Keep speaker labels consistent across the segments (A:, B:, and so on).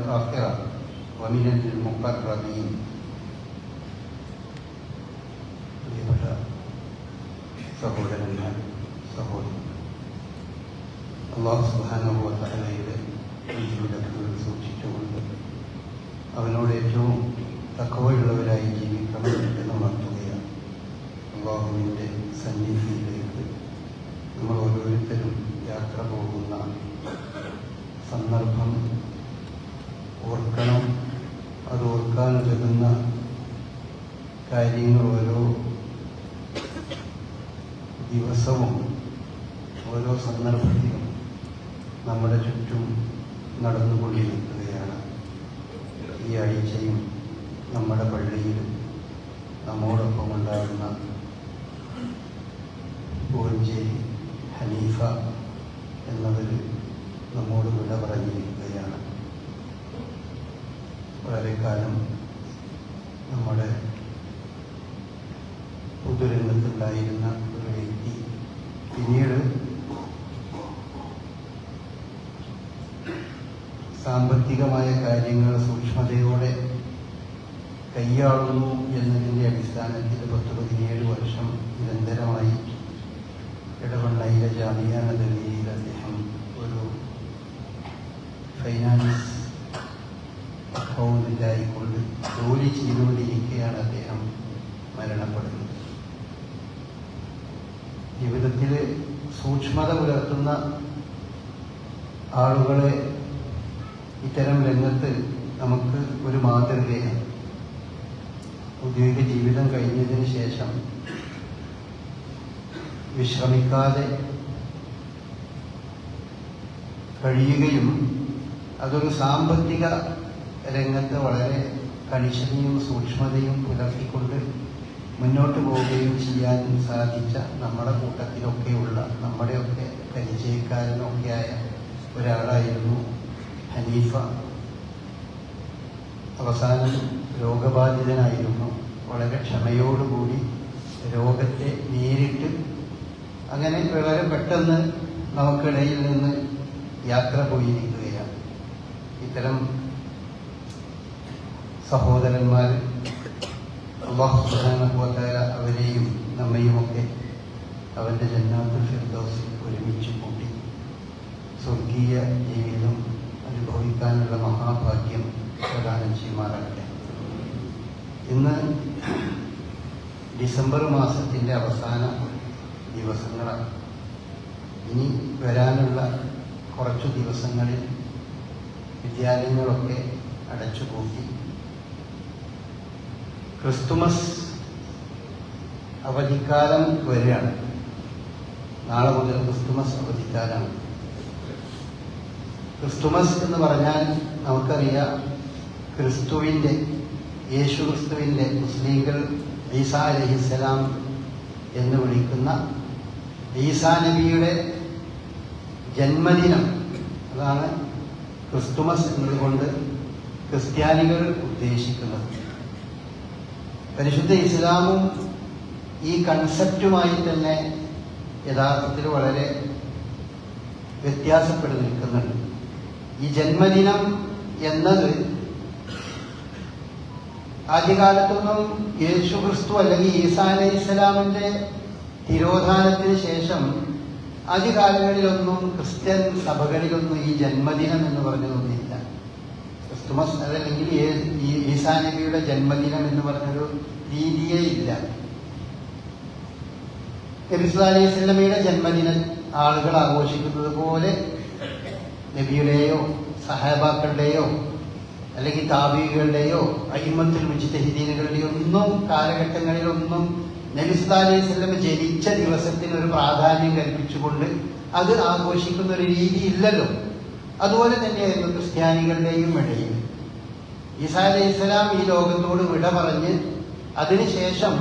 A: الآخرة ومن المقربين. സഹോദരന്മാർ, സഹോദരൻ, അല്ലാഹു സുബ്ഹാനഹു വ തആലയുടെ വിധിവിലക്കുകൾ സൂക്ഷിച്ചുകൊണ്ട് അവനോട് ഏറ്റവും തഖ്വയുള്ളവരായി ജീവിക്കണം എന്ന് ഉണർത്തുകയാണ്. അല്ലാഹുവിൻ്റെ സന്നിധിയിലേക്ക് നമ്മൾ ഓരോരുത്തരും യാത്ര പോകുന്ന സന്ദർഭം ഓർക്കണം. അത് ഓർക്കാനുതകുന്ന കാര്യങ്ങൾ ഓരോ ദിവസവും ഓരോ സന്ദർഭത്തിലും നമ്മുടെ ചുറ്റും നടന്നുകൊണ്ടിരിക്കുകയാണ്. ഈ ആഴ്ചയും നമ്മുടെ പള്ളിയിൽ നമ്മോടൊപ്പം ഉണ്ടാകുന്ന പൂഞ്ചേരി ഹനീഫ എന്നവർ നമ്മോട് വിട പറഞ്ഞിരിക്കുകയാണ്. വളരെ കാലം നമ്മുടെ പൊതുരംഗത്തുണ്ടായിരുന്ന ഒരു വ്യക്തി പിന്നീട് സാമ്പത്തികമായ കാര്യങ്ങൾ സൂക്ഷ്മതയോടെ കൈയാളുന്നു എന്നതിൻ്റെ അടിസ്ഥാനത്തിൽ 10-17 വർഷം നിരന്തരമായി ഇടവണ്ണയിലെ ജാമിയ നദവിയിൽ അദ്ദേഹം ഒരു ഫൈനാൻസ് അക്കൗണ്ടിലായിക്കൊണ്ട് ജോലി ചെയ്തുകൊണ്ടിരിക്കുകയാണ് അദ്ദേഹം മരണപ്പെടുന്നത്. ജീവിതത്തിൽ സൂക്ഷ്മത പുലർത്തുന്ന ആളുകളെ ഇത്തരം രംഗത്ത് നമുക്ക് ഒരു മാതൃകയാണ്. ഔദ്യോഗിക ജീവിതം കഴിഞ്ഞതിന് ശേഷം വിശ്രമിക്കാതെ കഴിയുകയും അതൊരു സാമ്പത്തിക രംഗത്ത് വളരെ കണിശതയും സൂക്ഷ്മതയും പുലർത്തിക്കൊണ്ട് മുന്നോട്ട് പോവുകയും ചെയ്യാൻ സാധിച്ച നമ്മുടെ കൂട്ടത്തിലൊക്കെയുള്ള നമ്മുടെയൊക്കെ പരിചയക്കാരനൊക്കെയായ ഒരാളായിരുന്നു ഹനീഫ. അവസാനം രോഗബാധിതനായിരുന്നു. വളരെ ക്ഷമയോടുകൂടി രോഗത്തെ നേരിട്ട് അങ്ങനെ വളരെ പെട്ടെന്ന് നമുക്കിടയിൽ നിന്ന് യാത്ര പോയിരിക്കുകയാണ്. ഇത്തരം സഹോദരന്മാർ അല്ലാഹു സുബ്ഹാനഹു വ തആല അവരെയും നമ്മയുമൊക്കെ അവൻ്റെ ജന്നാത്തുൽ ഫിർദൗസിൽ ഒരുമിച്ച് കൂട്ടി സ്വർഗീയ ജീവിതം അനുഭവിക്കാനുള്ള മഹാഭാഗ്യം പ്രദാനം ചെയ്യുമാറാകട്ടെ. ഇന്ന് ഡിസംബർ മാസത്തിൻ്റെ അവസാന ദിവസങ്ങളാണ്. ഇനി വരാനുള്ള കുറച്ചു ദിവസങ്ങളിൽ വിദ്യാലയങ്ങളൊക്കെ അടച്ചുപൂട്ടി ക്രിസ്തുമസ് അവധിക്കാലം വരികയാണ്. നാളെ മുതൽ ക്രിസ്തുമസ് അവധിക്കാലമാണ്. ക്രിസ്തുമസ് എന്ന് പറഞ്ഞാൽ നമുക്കറിയാം, ക്രിസ്തുവിൻ്റെ, യേശു ക്രിസ്തുവിൻ്റെ, മുസ്ലിങ്ങൾ ഈസാ അലൈഹിസ്സലാം എന്ന് വിളിക്കുന്ന ഈസാ നബിയുടെ ജന്മദിനം. അതാണ് ക്രിസ്തുമസ് എന്നതുകൊണ്ട് ക്രിസ്ത്യാനികൾ ഉദ്ദേശിക്കുന്നത്. പരിശുദ്ധ ഇസ്ലാമും ഈ കൺസെപ്റ്റുമായി തന്നെ യഥാർത്ഥത്തിൽ വളരെ വ്യത്യാസപ്പെട്ട് നിൽക്കുന്നുണ്ട്. ഈ ജന്മദിനം എന്നത് ആദ്യകാലത്തൊന്നും യേശു ക്രിസ്തു അല്ലെങ്കിൽ ഈസാ അലൈഹി സ്വലാമിൻ്റെ തിരോധാനത്തിന് ശേഷം ആദ്യകാലങ്ങളിലൊന്നും ക്രിസ്ത്യൻ സഭകളിലൊന്നും ഈ ജന്മദിനം എന്ന് പറഞ്ഞതൊന്നുമില്ല. ക്രിസ്തുമസ് അതല്ലെങ്കിൽ ഈസാ നബിയുടെ ജന്മദിനം എന്ന് പറഞ്ഞൊരു രീതിയേ ഇല്ല. നബി സല്ലല്ലാഹു അലൈഹി വസല്ലമയുടെ ജന്മദിനം ആളുകൾ ആഘോഷിക്കുന്നത് പോലെ നബിയുടെയോ സഹാബാക്കളുടെയോ അല്ലെങ്കിൽ താബീകളുടെയോ അയിമ്മത്തുൽ മുജ്തഹിദീനുകളുടെയോ ഒന്നും കാലഘട്ടങ്ങളിലൊന്നും നബി സല്ലല്ലാഹു അലൈഹി വസല്ലം ജനിച്ച ദിവസത്തിന് ഒരു പ്രാധാന്യം കൽപ്പിച്ചുകൊണ്ട് അത് ആഘോഷിക്കുന്ന ഒരു രീതി ഇല്ലല്ലോ. അതുപോലെ തന്നെയായിരുന്നു ക്രിസ്ത്യാനികളുടെയും ഇടയിൽ. ഈസാ അലൈഹിസ്സലാം ഈ ലോകത്തോട് വിട പറഞ്ഞ് അതിനുശേഷം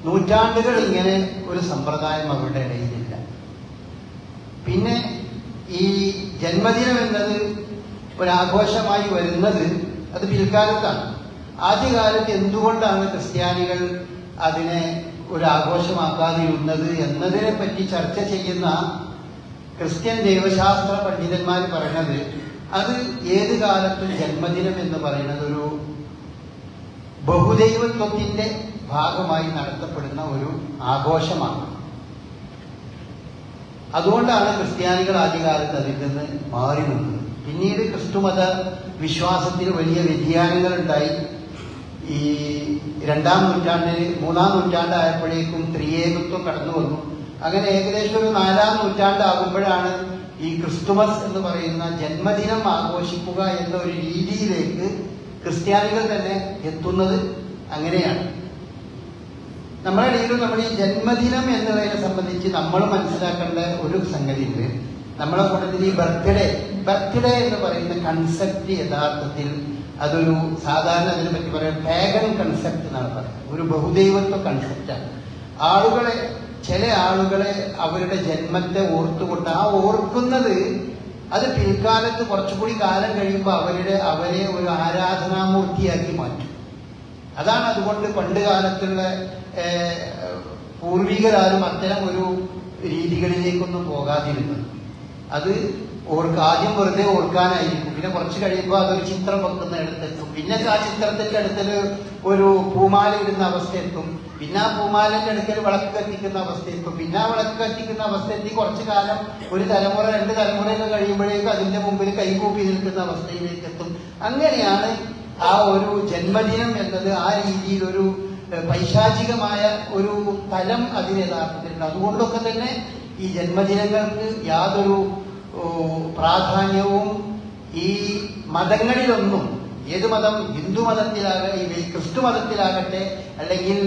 A: നൂറ്റാണ്ടുകൾ ഇങ്ങനെ ഒരു സമ്പ്രദായം അവരുടെ ഇടയിലില്ല. പിന്നെ ഈ ജന്മദിനം എന്നത് ഒരാഘോഷമായി വരുന്നത് അത് പിൽക്കാലത്താണ്. ആദ്യകാലത്ത് എന്തുകൊണ്ടാണ് ക്രിസ്ത്യാനികൾ അതിനെ ഒരാഘോഷമാക്കാതിരുന്നത് എന്നതിനെ പറ്റി ചർച്ച ചെയ്യുന്ന ക്രിസ്ത്യൻ ദൈവശാസ്ത്ര പണ്ഡിതന്മാർ പറയുന്നത് അത് ഏത് കാലത്തും ജന്മദിനം എന്ന് പറയുന്നത് ഒരു ബഹുദൈവത്വത്തിന്റെ ഭാഗമായി നടത്തപ്പെടുന്ന ഒരു ആഘോഷമാണ്. അതുകൊണ്ടാണ് ക്രിസ്ത്യാനികൾ ആദ്യകാലത്ത് അതിൽ നിന്ന് മാറി നിന്നത്. പിന്നീട് ക്രിസ്തുമത വിശ്വാസത്തിന് വലിയ വ്യതിയാനങ്ങൾ ഉണ്ടായി. ഈ 2-ാം നൂറ്റാണ്ടിൽ 3-ാം നൂറ്റാണ്ടായപ്പോഴേക്കും ത്രിയേകത്വം കടന്നു വന്നു. അങ്ങനെ ഏകദേശം ഒരു 4-ാം നൂറ്റാണ്ടാകുമ്പോഴാണ് ഈ ക്രിസ്തുമസ് എന്ന് പറയുന്ന ജന്മദിനം ആഘോഷിക്കുക എന്ന ഒരു രീതിയിലേക്ക് ക്രിസ്ത്യാനികൾ തന്നെ എത്തുന്നത്. അങ്ങനെയാണ് നമ്മുടെ ഇടയിലും നമ്മൾ ഈ ജന്മദിനം എന്നതിനെ സംബന്ധിച്ച് നമ്മൾ മനസ്സിലാക്കേണ്ട ഒരു സംഗതി ഉണ്ട്. നമ്മളെ കൂട്ടത്തിൽ ഈ ബർത്ത്ഡേ എന്ന് പറയുന്ന കൺസെപ്റ്റ് യഥാർത്ഥത്തിൽ അതൊരു സാധാരണ അതിനെ പറ്റി പറയാം പാഗൻ കൺസെപ്റ്റ് എന്നാണ് പറയുന്നത്. ഒരു ബഹുദൈവത്വ കൺസെപ്റ്റാണ്. ചില ആളുകളെ അവരുടെ ജന്മത്തെ ഓർത്തുകൊണ്ട് ആ ഓർക്കുന്നത് അത് പിൽക്കാലത്ത് കുറച്ചുകൂടി കാലം കഴിയുമ്പോൾ അവരെ ഒരു ആരാധനാമൂർത്തിയാക്കി മാറ്റും. അതാണ് അതുകൊണ്ട് പണ്ട് കാലത്തുള്ള പൂർവികരാരും അത്തരം ഒരു രീതികളിലേക്കൊന്നും പോകാതിരുന്നത്. അത് ആദ്യം വെറുതെ ഓർക്കാനായിരിക്കും. പിന്നെ കുറച്ച് കഴിയുമ്പോൾ അതൊരു ചിത്രം വെക്കുന്ന ഇടത്തെത്തും. പിന്നെ ആ ചിത്രത്തിന്റെ അടുക്കൽ ഒരു പൂമാല ഇടുന്ന അവസ്ഥയെത്തും. പിന്നെ ആ പൂമാലന്റെ അടുക്കൽ വിളക്ക് കത്തിക്കുന്ന അവസ്ഥയെത്തും. പിന്നെ ആ വിളക്ക് കത്തിക്കുന്ന അവസ്ഥയെത്തി കുറച്ചു കാലം ഒരു തലമുറ 2 തലമുറയൊക്കെ കഴിയുമ്പോഴേക്കും അതിന്റെ മുമ്പിൽ കൈകൂപ്പി നിൽക്കുന്ന അവസ്ഥയിലേക്ക് എത്തും. അങ്ങനെയാണ് ആ ഒരു ജന്മദിനം എന്നത് ആ രീതിയിൽ ഒരു പൈശാചികമായ ഒരു തലം അതിന് യഥാർത്ഥത്തിലുണ്ട്. അതുകൊണ്ടൊക്കെ തന്നെ ഈ ജന്മദിനങ്ങൾക്ക് യാതൊരു പ്രാധാന്യവും ഈ മതങ്ങളിലൊന്നും, ഏത് മതം, ഹിന്ദു മതത്തിലാകട്ടെ, ക്രിസ്തു മതത്തിലാകട്ടെ, അല്ലെങ്കിൽ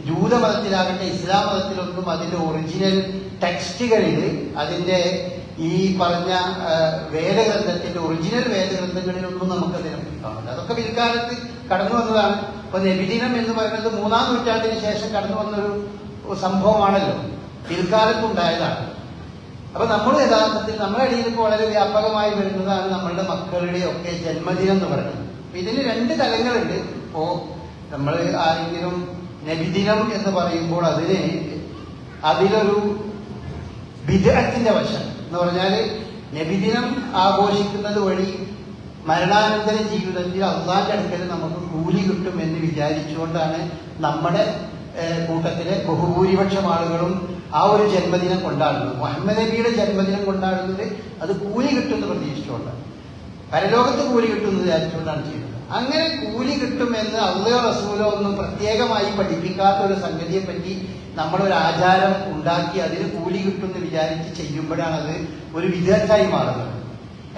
A: ജൂതമതത്തിലാകട്ടെ, ഇസ്ലാം മതത്തിലൊന്നും അതിന്റെ ഒറിജിനൽ ടെക്സ്റ്റുകളിൽ, അതിന്റെ ഈ പറഞ്ഞ വേദഗ്രന്ഥത്തിന്റെ ഒറിജിനൽ വേദഗ്രന്ഥങ്ങളിലൊന്നും നമുക്കതിനെ കാണില്ല. അതൊക്കെ പിൽക്കാലത്ത് കടന്നു വന്നതാണ്. ഇപ്പൊ നബിദിനം എന്ന് പറയുന്നത് 3-ാം നൂറ്റാണ്ടിന് ശേഷം കടന്നു വന്നൊരു സംഭവമാണല്ലോ, പിൽക്കാലത്തുണ്ടായതാണ്. അപ്പൊ നമ്മൾ യഥാർത്ഥത്തിൽ നമ്മുടെ ഇടയിൽ ഇപ്പോൾ വളരെ വ്യാപകമായി വരുന്നതാണ് നമ്മളുടെ മക്കളുടെ ഒക്കെ ജന്മദിനം എന്ന് പറയുന്നത്. ഇതിന് 2 തലങ്ങളുണ്ട്. ഇപ്പോ നമ്മൾ ആരെങ്കിലും നബിദിനം എന്ന് പറയുമ്പോൾ അതിലൊരു ബിദ്അത്തിന്റെ വശം എന്ന് പറഞ്ഞാല് നബിദിനം ആഘോഷിക്കുന്നത് വഴി മരണാനന്തര ജീവിതത്തിൽ അള്ളാന്റെ അടുക്കൽ നമുക്ക് കൂലി കിട്ടും എന്ന് വിചാരിച്ചുകൊണ്ടാണ് നമ്മുടെ കൂട്ടത്തിലെ ബഹുഭൂരിപക്ഷം ആളുകളും ആ ഒരു ജന്മദിനം കൊണ്ടാടുന്നത്. മുഹമ്മദ് നബിയുടെ ജന്മദിനം കൊണ്ടാടുന്നത് അത് കൂലി കിട്ടുമെന്ന് പ്രതീക്ഷിച്ചുകൊണ്ടാണ്, പരലോകത്ത് കൂലി കിട്ടുമെന്ന് വിചാരിച്ചുകൊണ്ടാണ് ചെയ്യുന്നത്. അങ്ങനെ കൂലി കിട്ടുമെന്ന് അള്ളയോ റസൂലോ ഒന്നും പ്രത്യേകമായി പഠിപ്പിക്കാത്ത ഒരു സംഗതിയെ പറ്റി നമ്മളൊരു ആചാരം ഉണ്ടാക്കി അതിന് കൂലി കിട്ടുമെന്ന് വിചാരിച്ച് ചെയ്യുമ്പോഴാണ് അത് ഒരു വിദഗ്ധമായി മാറുന്നത്.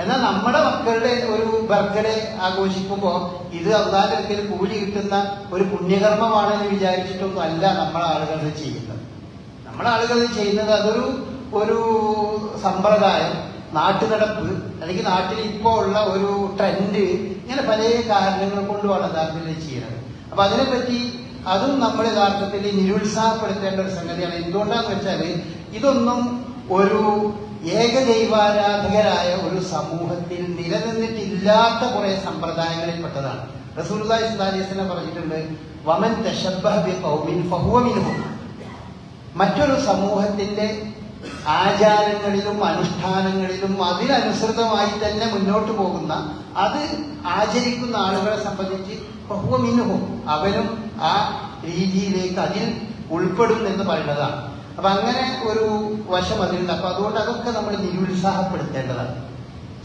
A: എന്നാൽ നമ്മുടെ മക്കളുടെ ഒരു ബർത്ത്ഡേ ആഘോഷിക്കുമ്പോൾ ഇത് അള്ളാന്റെ അടുക്കൽ കൂലി കിട്ടുന്ന ഒരു പുണ്യകർമ്മമാണെന്ന് വിചാരിച്ചിട്ടൊന്നും അല്ല നമ്മളെ ആളുകൾ ചെയ്യുന്നത്. നമ്മളെ ആളുകൾ ചെയ്യുന്നത് അതൊരു സമ്പ്രദായം, നാട്ടുനടപ്പ്, അല്ലെങ്കിൽ നാട്ടിൽ ഇപ്പോൾ ഉള്ള ഒരു ട്രെൻഡ്, ഇങ്ങനെ പല കാരണങ്ങൾ കൊണ്ടുമാണ് യഥാർത്ഥത്തിൽ ചെയ്യുന്നത്. അപ്പൊ അതിനെപ്പറ്റി അതും നമ്മൾ യഥാർത്ഥത്തിൽ നിരുത്സാഹപ്പെടുത്തേണ്ട ഒരു സംഗതിയാണ്. എന്തുകൊണ്ടാന്ന് വെച്ചാൽ ഇതൊന്നും ഒരു ഏകദൈവാരാധകരായ ഒരു സമൂഹത്തിൽ നിലനിന്നിട്ടില്ലാത്ത കുറെ സമ്പ്രദായങ്ങളിൽപ്പെട്ടതാണ്. റസൂലുള്ളാഹി സ്വല്ലല്ലാഹു അലൈഹി വസല്ലം പറഞ്ഞിട്ടുണ്ട്, വമൻ തശബ്ബഹ ബിഖൗമിൻ ഫഹുവ മിൻഹും. മറ്റൊരു സമൂഹത്തിന്റെ ആചാരങ്ങളിലും അനുഷ്ഠാനങ്ങളിലും അതിനനുസൃതമായി തന്നെ മുന്നോട്ട് പോകുന്ന, അത് ആചരിക്കുന്ന ആളുകളെ സംബന്ധിച്ച് ഫഹുവ മിൻഹും, അവനും ആ രീതിയിലേക്ക് അതിൽ ഉൾപ്പെടും എന്ന് പറയുന്നതാണ്. അപ്പൊ അങ്ങനെ ഒരു വശം അതിലുണ്ട്. അപ്പൊ അതുകൊണ്ട് അതൊക്കെ നമ്മൾ നിരുത്സാഹപ്പെടുത്തേണ്ടതാണ്.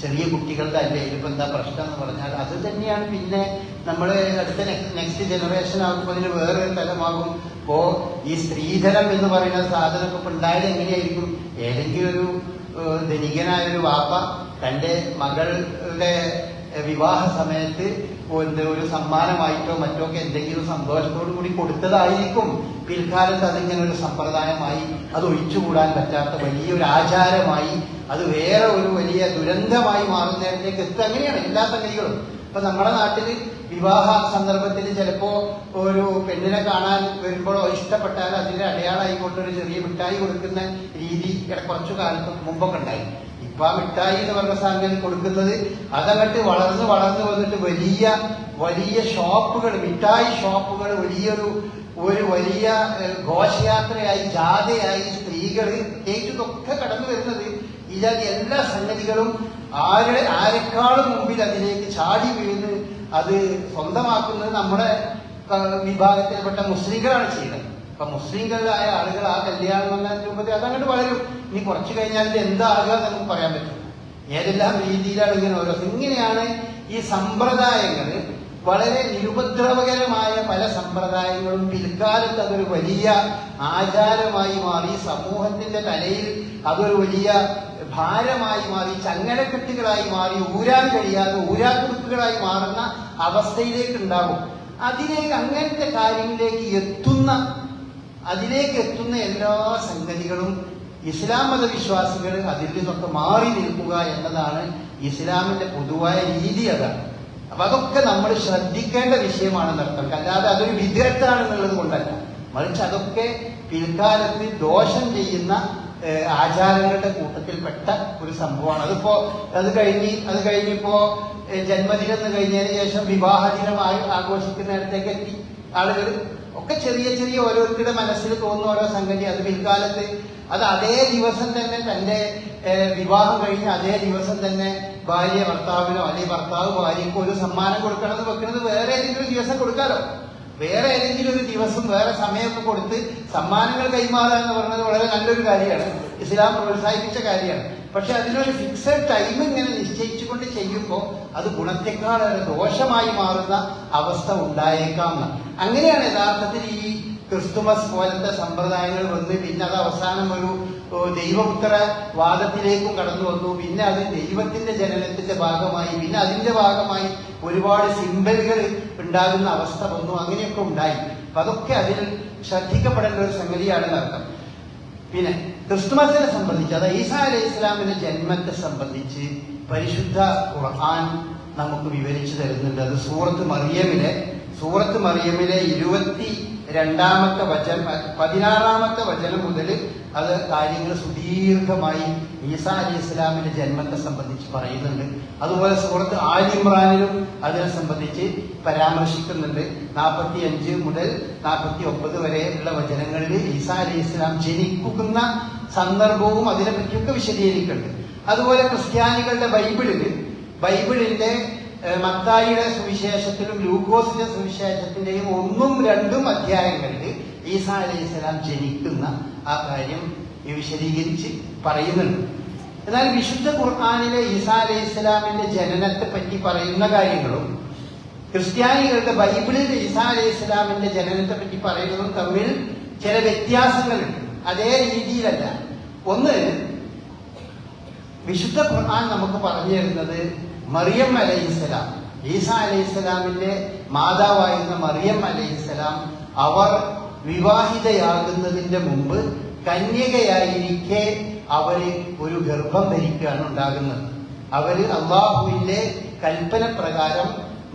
A: ചെറിയ കുട്ടികളുടെ അല്ലേ ഇതിപ്പോ എന്താ പ്രശ്നം എന്ന് പറഞ്ഞാൽ അത് തന്നെയാണ്. പിന്നെ നമ്മൾ അടുത്ത നെക്സ്റ്റ് ജനറേഷൻ ആകുമ്പോൾ അതിന് വേറൊരു തലമാകും. ഇപ്പോ ഈ സ്ത്രീധനം എന്ന് പറയുന്ന സാധനം ഇപ്പൊ ഉണ്ടായത് എങ്ങനെയായിരിക്കും? ഏതെങ്കിലും ഒരു ധനികനായൊരു വാപ്പ തന്റെ മകളുടെ വിവാഹ സമയത്ത് ഒരു സമ്മാനമായിട്ടോ മറ്റോ ഒക്കെ എന്തെങ്കിലും സന്തോഷത്തോടു കൂടി കൊടുത്തതായിരിക്കും. പിൽക്കാലത്ത് അതിങ്ങനെ ഒരു സമ്പ്രദായമായി, അത് ഒഴിച്ചുകൂടാൻ പറ്റാത്ത വലിയൊരു ആചാരമായി, അത് വേറെ ഒരു വലിയ ദുരന്തമായി മാറുന്നതിലേക്ക് എത്തുക. അങ്ങനെയാണ് എല്ലാ സംഗതികളും. ഇപ്പൊ നമ്മുടെ നാട്ടിൽ വിവാഹ സന്ദർഭത്തിൽ ചിലപ്പോ ഒരു പെണ്ണിനെ കാണാൻ വരുമ്പോഴോ ഇഷ്ടപ്പെട്ടാൽ അതിന്റെ അടയാളമായിക്കൊണ്ട് ഒരു ചെറിയ മിഠായി കൊടുക്കുന്ന രീതി കുറച്ചു കാലത്ത് മുമ്പൊക്കെ ഉണ്ടായി. ഇപ്പൊ ആ മിഠായി എന്ന് പറഞ്ഞ സംഗതി കൊടുക്കുന്നത് അതങ്ങട്ട് വളർന്ന് വന്നിട്ട് വലിയ ഷോപ്പുകൾ, മിഠായി ഷോപ്പുകൾ, വലിയ ഘോഷയാത്രയായി, ജാഥയായി സ്ത്രീകൾ പ്രത്യേകിച്ച് ഇതൊക്കെ കടന്നു വരുന്നത് ഈ ജാതി എല്ലാ സംഗതികളും ആരെക്കാളും മുമ്പിൽ അതിലേക്ക് ചാടി വീണ് അത് സ്വന്തമാക്കുന്നത് നമ്മുടെ വിഭാഗത്തിൽപ്പെട്ട മുസ്ലിങ്ങളാണ് ചെയ്യുന്നത്. അപ്പൊ മുസ്ലിങ്ങളായ ആളുകൾ ആ കല്യാണം വന്ന രൂപത്തിൽ അതങ്ങോട്ട് വളരും. ഇനി കുറച്ചു കഴിഞ്ഞാൽ ഇത് എന്താകുക എന്ന് നമുക്ക് പറയാൻ പറ്റും. ഏതെല്ലാം രീതിയിലാണ് ഇങ്ങനെ ഓരോ ഇങ്ങനെയാണ് ഈ സമ്പ്രദായങ്ങൾ, വളരെ നിരുപദ്രവകരമായ പല സമ്പ്രദായങ്ങളും പിൽക്കാലത്ത് അതൊരു വലിയ ആചാരമായി മാറി, സമൂഹത്തിന്റെ തലയിൽ അതൊരു വലിയ ഭാരമായി മാറി, ചങ്ങലക്കെട്ടുകളായി മാറി, ഊരാൻ കഴിയാതെ ഊരാക്കുടുക്കുകളായി മാറുന്ന അവസ്ഥയിലേക്ക് ഉണ്ടാകും. അങ്ങനത്തെ കാര്യങ്ങളിലേക്ക് എത്തുന്ന എല്ലാ സംഗതികളും ഇസ്ലാം മതവിശ്വാസികൾ അതിൽ നിന്നൊക്കെ മാറി നിൽക്കുക എന്നതാണ് ഇസ്ലാമിന്റെ പൊതുവായ രീതി. അതാണ്. അപ്പൊ അതൊക്കെ നമ്മൾ ശ്രദ്ധിക്കേണ്ട വിഷയമാണെന്നർത്ഥം. അല്ലാതെ അതൊരു വിദഗ്ധാണെന്നുള്ളത് കൊണ്ടല്ല, മറിച്ച് അതൊക്കെ പിൽക്കാലത്ത് ദോഷം ചെയ്യുന്ന ആചാരങ്ങളുടെ കൂട്ടത്തിൽപ്പെട്ട ഒരു സംഭവമാണ്. അത് കഴിഞ്ഞിപ്പോ ജന്മദിനം എന്ന് കഴിഞ്ഞതിന് ശേഷം വിവാഹ ദിനമായി ആഘോഷിക്കുന്നിടത്തേക്ക് എത്തി ആളുകൾ. ഒക്കെ ചെറിയ ചെറിയ ഓരോരുത്തരുടെ മനസ്സിൽ തോന്നുന്ന ഓരോ സംഗതി, അത് പിൽക്കാലത്ത് അത് അതേ ദിവസം തന്നെ തന്റെ വിവാഹം കഴിഞ്ഞ് അതേ ദിവസം തന്നെ ഭാര്യ ഭർത്താവിനോ അല്ലെങ്കിൽ ഭർത്താവ് ഭാര്യയ്ക്കോ ഒരു സമ്മാനം കൊടുക്കണമെന്ന് വെക്കുന്നത് വേറെ ഏതെങ്കിലും ഒരു ദിവസം കൊടുക്കാലോ. വേറെ ഏതെങ്കിലും ഒരു ദിവസം വേറെ സമയമൊക്കെ കൊടുത്ത് സമ്മാനങ്ങൾ കൈമാറുക എന്ന് പറയുന്നത് വളരെ നല്ലൊരു കാര്യമാണ്, ഇസ്ലാം പ്രോത്സാഹിപ്പിച്ച കാര്യമാണ്. പക്ഷെ അതിനൊരു ഫിക്സഡ് ടൈം ഇങ്ങനെ നിശ്ചയിച്ചുകൊണ്ട് ചെയ്യുമ്പോൾ അത് ഗുണത്തെക്കാളേറെ ദോഷമായി മാറുന്ന അവസ്ഥ ഉണ്ടായേക്കാം. അങ്ങനെയാണ് യഥാർത്ഥത്തിൽ ഈ ക്രിസ്തുമസ് പോലത്തെ സമ്പ്രദായങ്ങൾ വന്ന് പിന്നെ അത് അവസാനം ഒരു ദൈവപുത്ര വാദത്തിലേക്കും കടന്നു വന്നു. പിന്നെ അത് ദൈവത്തിന്റെ ജനനത്തിന്റെ ഭാഗമായി, പിന്നെ അതിന്റെ ഭാഗമായി ഒരുപാട് സിംബലുകൾ ഉണ്ടാകുന്ന അവസ്ഥ വന്നു. അങ്ങനെയൊക്കെ ഉണ്ടായി. അപ്പൊ അതൊക്കെ അതിൽ ശ്രദ്ധിക്കപ്പെടേണ്ട ഒരു സംഗതിയാണെന്ന് അർത്ഥം. പിന്നെ ക്രിസ്തുമസിനെ സംബന്ധിച്ച്, അതായത് ഈസാ അലൈഹി ഇസ്ലാമിന്റെ ജന്മത്തെ സംബന്ധിച്ച് പരിശുദ്ധ ഖുർആൻ നമുക്ക് വിവരിച്ചു തരുന്നുണ്ട്. അത് സൂറത്ത് മറിയമിലെ 22-ാമത്തെ വചനം 16-ാമത്തെ വചനം മുതൽ അത് കാര്യങ്ങൾ സുദീർഘമായി ഈസാ അലൈഹി ഇസ്ലാമിന്റെ ജന്മത്തെ സംബന്ധിച്ച് പറയുന്നുണ്ട്. അതുപോലെ സൂറത്ത് ആൽ ഇമ്രാനിലും അതിനെ സംബന്ധിച്ച് പരാമർശിക്കുന്നുണ്ട്. 45 മുതൽ 49 വരെയുള്ള വചനങ്ങളിൽ ഈസാ അലൈഹി ഇസ്ലാം ജനിക്കുന്ന സന്ദർഭവും അതിനെപ്പറ്റിയൊക്കെ വിശദീകരിക്കുന്നുണ്ട്. അതുപോലെ ക്രിസ്ത്യാനികളുടെ ബൈബിളിന്റെ മത്തായിയുടെ സുവിശേഷത്തിലും ലൂക്കോസിന്റെ സുവിശേഷത്തിന്റെയും 1ഉം 2ഉം അധ്യായങ്ങളിൽ ഈസാ അലൈഹി സ്വലാം ജനിക്കുന്ന ആ കാര്യം വിശദീകരിച്ച് പറയുന്നുണ്ട്. എന്നാൽ വിശുദ്ധ ഖുർആനിലെ ഈസാ അലൈഹി സ്വലാമിന്റെ ജനനത്തെ പറ്റി പറയുന്ന കാര്യങ്ങളും ക്രിസ്ത്യാനികളുടെ ബൈബിളിൽ ഈസാ അലൈഹി സ്വലാമിന്റെ ജനനത്തെ പറ്റി പറയുന്നതും തമ്മിൽ ചില വ്യത്യാസങ്ങളുണ്ട്. അതേ രീതിയിലല്ല. ഒന്ന്, വിശുദ്ധ ഖുർആൻ നമുക്ക് പറഞ്ഞു തരുന്നത് മറിയം അലൈഹിസ്സലാം, ഈസാ അലൈഹിസ്സലാമിന്റെ മാതാവായിരുന്ന മറിയം അലൈഹിസ്സലാം, അവർ വിവാഹിതയാകുന്നതിന്റെ മുമ്പ് കന്യകയായിരിക്കെ അവര് ഒരു ഗർഭം ധരിക്കുകയാണ് ഉണ്ടാകുന്നത്. അവര് അള്ളാഹുവിന്റെ കൽപ്പന പ്രകാരം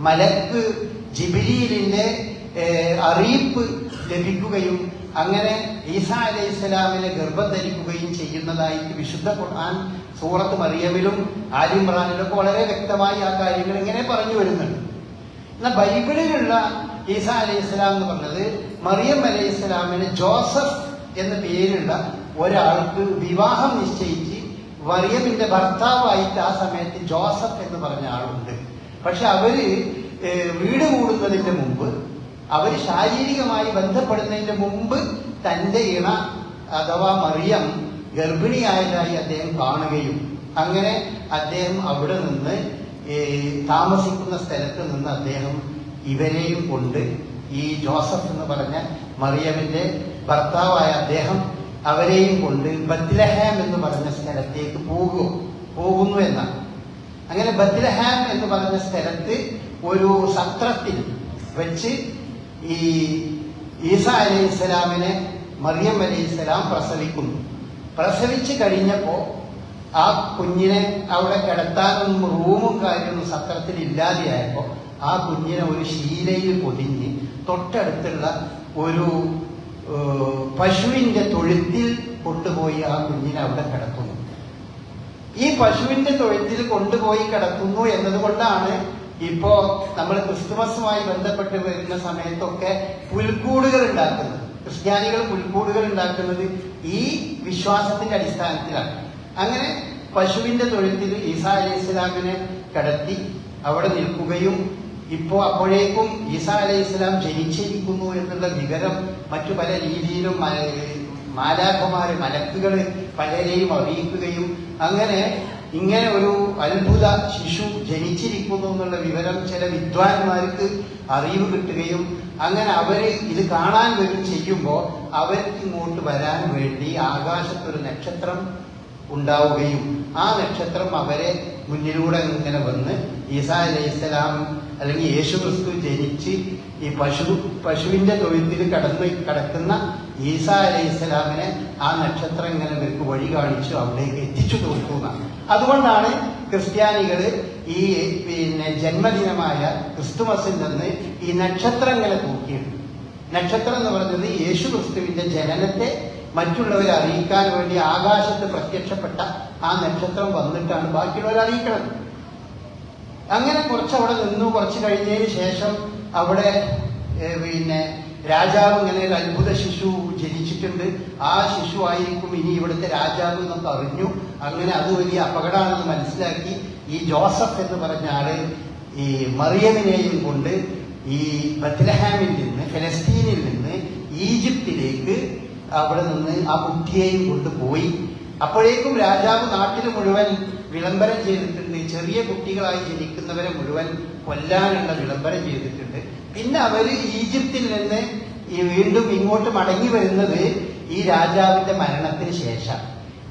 A: മലക്ക് ജിബ്രീലിന്റെ അറിയിപ്പ് ലഭിക്കുകയും അങ്ങനെ ഈസാ അലൈഹി സ്വലാമിനെ ഗർഭം ധരിക്കുകയും ചെയ്യുന്നതായിട്ട് വിശുദ്ധ ഖുർആൻ സൂറത്ത് മറിയമിലും ആൽ ഇമ്രാനിലൊക്കെ വളരെ വ്യക്തമായി ആ കാര്യങ്ങൾ ഇങ്ങനെ പറഞ്ഞു വരുന്നുണ്ട്. എന്നാൽ ബൈബിളിലുള്ള ഈസാ അലൈഹി സ്വലാം എന്ന് പറഞ്ഞത് മറിയം അലൈഹി സ്വലാമിന് ജോസഫ് എന്ന പേരുള്ള ഒരാൾക്ക് വിവാഹം നിശ്ചയിച്ച് മറിയമിന്റെ ഭർത്താവായിട്ട് ആ സമയത്ത് ജോസഫ് എന്ന് പറഞ്ഞ ആളുണ്ട്. പക്ഷെ അവര് വീട് കൂടുന്നതിന്റെ മുമ്പ്, അവര് ശാരീരികമായി ബന്ധപ്പെടുന്നതിന്റെ മുമ്പ് തന്റെ ഇണ അഥവാ മറിയം ഗർഭിണിയായതായി അദ്ദേഹം കാണുകയും അങ്ങനെ അദ്ദേഹം അവിടെ നിന്ന് താമസിക്കുന്ന സ്ഥലത്ത് നിന്ന് അദ്ദേഹം ഇവരെയും കൊണ്ട് ഈ ജോസഫ് എന്ന് പറഞ്ഞ മറിയമിന്റെ ഭർത്താവായ അദ്ദേഹം അവരെയും കൊണ്ട് ബത്ലഹേം എന്ന് പറഞ്ഞ സ്ഥലത്തേക്ക് പോകുന്നു എന്നാണ്. അങ്ങനെ ബത്ലഹേം എന്ന് പറഞ്ഞ സ്ഥലത്ത് ഒരു സത്രത്തിൽ വെച്ച് ഈ ഈസാ അലൈഹി സ്വലാമിനെ മറിയം അലൈഹി സ്വലാം പ്രസവിക്കുന്നു. പ്രസവിച്ച് കഴിഞ്ഞപ്പോ ആ കുഞ്ഞിനെ അവിടെ കിടത്താനൊന്നും റൂമും കാര്യമൊന്നും സത്രത്തിൽ ഇല്ലാതെയായപ്പോ ആ കുഞ്ഞിനെ ഒരു ശീലയിൽ പൊതിഞ്ഞ് തൊട്ടടുത്തുള്ള ഒരു പശുവിന്റെ തൊഴുത്തിൽ കൊണ്ടുപോയി ആ കുഞ്ഞിനെ അവിടെ കിടത്തുന്നു. ഈ പശുവിന്റെ തൊഴുത്തിൽ കൊണ്ടുപോയി കിടത്തുന്നു എന്നതുകൊണ്ടാണ് ഇപ്പോ നമ്മൾ ക്രിസ്തുമസുമായി ബന്ധപ്പെട്ട് വരുന്ന സമയത്തൊക്കെ പുൽക്കൂടുകൾ ഉണ്ടാക്കുന്നത്. ക്രിസ്ത്യാനികൾ പുൽക്കൂടുകൾ ഉണ്ടാക്കുന്നത് ഈ വിശ്വാസത്തിന്റെ അടിസ്ഥാനത്തിലാണ്. അങ്ങനെ പശുവിന്റെ തൊഴുത്തിൽ ഈസാ അലൈഹി ഇസ്ലാമിനെ കടത്തി അവിടെ നിൽക്കുകയും അപ്പോഴേക്കും ഈസാ അലൈഹി ഇസ്ലാം ജനിച്ചിരിക്കുന്നു എന്നുള്ള വിവരം മറ്റു പല രീതിയിലും മാലാഖമാര് മലക്കുകൾ പലരെയും അറിയിക്കുകയും അങ്ങനെ ഇങ്ങനെ ഒരു അത്ഭുത ശിശു ജനിച്ചിരിക്കുന്നു എന്നുള്ള വിവരം ചില വിദ്വാൻമാർക്ക് അറിവ് കിട്ടുകയും അങ്ങനെ അവര് ഇത് കാണാൻ വരും ചെയ്യുമ്പോൾ അവർക്ക് ഇങ്ങോട്ട് വരാൻ വേണ്ടി ആകാശത്തൊരു നക്ഷത്രം ഉണ്ടാവുകയും ആ നക്ഷത്രം അവരെ മുന്നിലൂടെ ഇങ്ങനെ വന്ന് ഈസാ അലൈഹിസ്സലാം അല്ലെങ്കിൽ യേശു ക്രിസ്തു ജനിച്ച് ഈ പശുവിന്റെ തൊഴുത്തിൽ കിടക്കുന്ന ഈസാ അലൈഹിസ്സലാമിനെ ആ നക്ഷത്രം ഇങ്ങനെ ഇവർക്ക് വഴി കാണിച്ചു അവിടേക്ക് എത്തിച്ചു കൊടുക്കുക. അതുകൊണ്ടാണ് ക്രിസ്ത്യാനികൾ ഈ ജന്മദിനമായ ക്രിസ്തുമസിൽ നിന്ന് ഈ നക്ഷത്രങ്ങളെ തൂക്കിയത്. നക്ഷത്രം എന്ന് പറയുന്നത് യേശു ക്രിസ്തുവിന്റെ ജനനത്തെ മറ്റുള്ളവരെ അറിയിക്കാൻ വേണ്ടി ആകാശത്ത് പ്രത്യക്ഷപ്പെട്ട ആ നക്ഷത്രം വന്നിട്ടാണ് ബാക്കിയുള്ളവരെ അറിയിക്കുന്നത്. അങ്ങനെ അവിടെ നിന്നു. കുറച്ച് കഴിഞ്ഞതിന് ശേഷം അവിടെ രാജാവ് ഇങ്ങനെ ഒരു അത്ഭുത ശിശു ജനിച്ചിട്ടുണ്ട്, ആ ശിശു ആയിരിക്കും ഇനി ഇവിടുത്തെ രാജാവ് എന്നൊക്കെ അറിഞ്ഞു. അങ്ങനെ അത് വലിയ അപകടമാണെന്ന് മനസ്സിലാക്കി ഈ ജോസഫ് എന്ന് പറഞ്ഞ ആള് ഈ മറിയമിനെയും കൊണ്ട് ഈ ബത്ലഹാമിൽ നിന്ന് ഫലസ്തീനിൽ നിന്ന് ഈജിപ്തിലേക്ക് അവിടെ നിന്ന് ആ കുട്ടിയെയും കൊണ്ടുപോയി. അപ്പോഴേക്കും രാജാവ് നാട്ടിൽ മുഴുവൻ വിളംബരം ചെയ്തിട്ടുണ്ട്. ചെറിയ കുട്ടികളായി ജനിക്കുന്നവരെ മുഴുവൻ കൊല്ലാനുള്ള വിളംബരം ചെയ്തിട്ടുണ്ട്. പിന്നെ അവര് ഈജിപ്തിൽ നിന്ന് വീണ്ടും ഇങ്ങോട്ട് മടങ്ങി വരുന്നത് ഈ രാജാവിന്റെ മരണത്തിന് ശേഷം.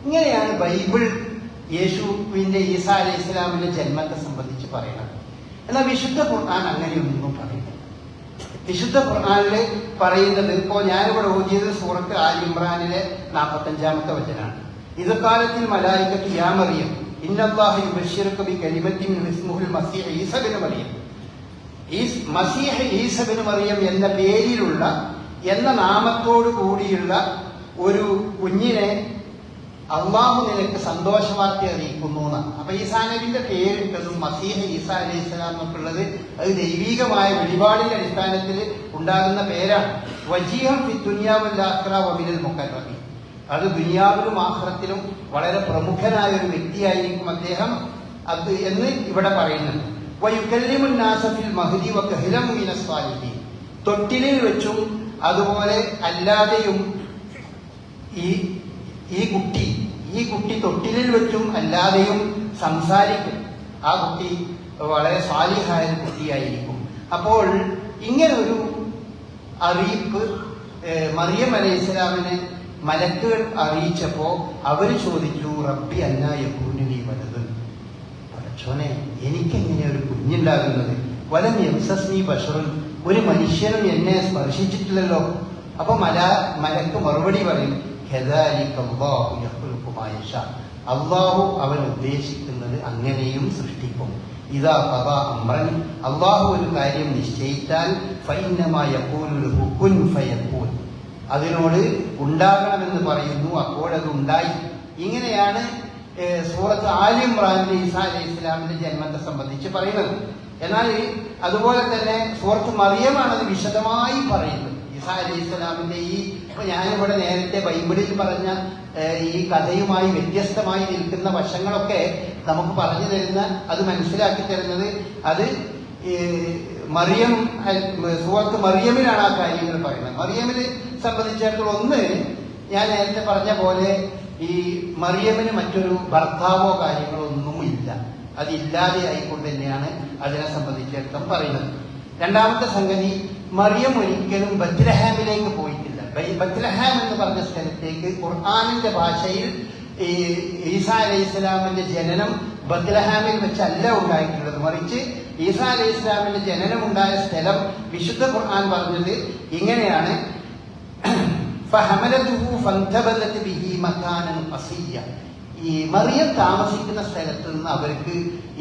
A: ഇങ്ങനെയാണ് ബൈബിൾ യേശുവിന്റെ ഈസാ അലൈഹി ഇസ്ലാമിന്റെ ജന്മത്തെ സംബന്ധിച്ച് പറയുന്നത്. എന്നാൽ വിശുദ്ധ ഖുർആൻ അങ്ങനെയൊന്നും പറയുന്നത്. വിശുദ്ധ ഖുർആനില് പറയുന്നത് ഞാനിവിടെ ഓതിയത് സൂറത്ത് ആൽ ഇമ്രാനിലെ 45-ാമത്തെ വചനാണ്. ഇത് കാലത്തിൽ മലായികത്ത് യാ മറിയം ഇന്നല്ലാഹു യുബശ്ശിറുക ബികലിമത്തിൻ ഇസ്മുഹുൽ മസീഹ് ഈസ ഇബ്നു മറിയം. മസീഹ് ഈസ ഇബ്നു മറിയം എന്ന പേരിലുള്ള എന്ന നാമത്തോടു കൂടിയുള്ള ഒരു കുഞ്ഞിനെ അള്ളാഹു നിനക്ക് സന്തോഷവാർത്ത അറിയിക്കുന്നു എന്നാണ്. അപ്പൊ ഈസാ നബിന്റെ പേരിട്ടതും മസീഹ് ഈസാ അലൈഹി സ്വലാം എന്നൊക്കെയുള്ളത് അത് ദൈവികമായ വെളിപാടിന്റെ അടിസ്ഥാനത്തിൽ ഉണ്ടാകുന്ന പേരാണ്. വജീഹൻ ഫി ദുനിയാ വൽ ആഖിറ വമിനൽ മുഖറബീൻ. അത് ദുനിയാവിലും ആഖിറത്തിലും വളരെ പ്രമുഖനായ ഒരു വ്യക്തിയായിരിക്കും അദ്ദേഹം അത് എന്ന് ഇവിടെ പറയുന്നുണ്ട്. വയുകല്ലിമുൻ നാസ ഫിൽ മഹ്ദി വകഹലം മിനസ് സാലിഹീൻ. തൊട്ടിലിൽ വെച്ചും അതുപോലെ അല്ലാതെയും ഈ കുട്ടി തൊട്ടിലിൽ വെച്ചും അല്ലാതെയും സംസാരിക്കും. ആ കുട്ടി വളരെ സാലിഹായ കുട്ടിയായിരിക്കും. അപ്പോൾ ഇങ്ങനെ ഒരു അറിയിപ്പ് മറിയം അലൈഹി ഇസ്ലാമിനെ മലക്കുകൾ അറിയിച്ചപ്പോ അവര് ചോദിച്ചു, റബ്ബി അന്നാ യകൂനു ലീ വലദ്, പടച്ചോനെ എനിക്കെങ്ങനെ ഒരു കുഞ്ഞുണ്ടാകുന്നത്? വലം യംസസ്നി ബശറുൻ, ഒരു മനുഷ്യനും എന്നെ സ്പർശിച്ചിട്ടില്ലല്ലോ. അപ്പൊ മലക്ക് മറുപടി പറയും, അള്ളാഹു അവൻ ഉദ്ദേശിക്കുന്നത് അങ്ങനെയും സൃഷ്ടിക്കും. ഇതാ പദ അമ്രൻ, അള്ളാഹു ഒരു കാര്യം നിശ്ചയിച്ചാൽ ഫൈന്നമാ യഖൂലു കുൻ ഫയകൂൻ, അതിനോട് ഉണ്ടാകണമെന്ന് പറയുന്നു, അപ്പോഴത് ഉണ്ടായി. ഇങ്ങനെയാണ് സൂറത്ത് ആൽ ഇമ്രാനിലെ ഈസാ അലൈഹി ഇസ്ലാമിന്റെ ജന്മത്തെ സംബന്ധിച്ച് പറയുന്നത്. എന്നാൽ അതുപോലെ തന്നെ സൂറത്ത് മറിയമാണ് അത് വിശദമായി പറയുന്നത്. ഈസാ അലൈഹി ഇസ്ലാമിന്റെ ഇപ്പൊ ഞാനിവിടെ നേരത്തെ ബൈബിളിൽ പറഞ്ഞ ഈ കഥയുമായി വ്യത്യസ്തമായി നിൽക്കുന്ന വശങ്ങളൊക്കെ നമുക്ക് പറഞ്ഞു തരുന്ന, അത് മനസ്സിലാക്കി തരുന്നത് അത് മറിയം സൂറത്ത് മറിയമിലാണ് ആ കാര്യങ്ങൾ പറയുന്നത്. മറിയമിനെ സംബന്ധിച്ചിടത്തോളം ഒന്ന്, ഞാൻ നേരത്തെ പറഞ്ഞ പോലെ ഈ മറിയമിന് മറ്റൊരു ഭർത്താവോ കാര്യങ്ങളോ ഒന്നുമില്ല, അതില്ലാതെ ആയിക്കൊണ്ട് തന്നെയാണ് അതിനെ സംബന്ധിച്ചിടത്തോളം പറയുന്നത്. രണ്ടാമത്തെ സംഗതി, മറിയം ഒരിക്കലും ബത്ലഹാമിലേക്ക് പോയിട്ടില്ല. ബത്ലഹാം എന്ന് പറഞ്ഞ സ്ഥലത്തേക്ക് ഖുർആനിന്റെ ഭാഷയിൽ ഈസാ അലൈഹി ഇസ്ലാമിന്റെ ജനനം ബത്ലഹാമിൽ വെച്ചല്ല ഉണ്ടായിട്ടുള്ളത്. മറിച്ച് ഈസാ അലൈഹി ഇസ്ലാമിന്റെ ജനനം ഉണ്ടായ സ്ഥലം വിശുദ്ധ ഖുർആൻ പറഞ്ഞത് ഇങ്ങനെയാണ്, ഫഹമലതുഹു ഫന്തബദത് ബിഹി മകാനൻ ഖസിയ്യ. ഈ മറിയം താമസിക്കുന്ന സ്ഥലത്ത് നിന്ന് അവർക്ക്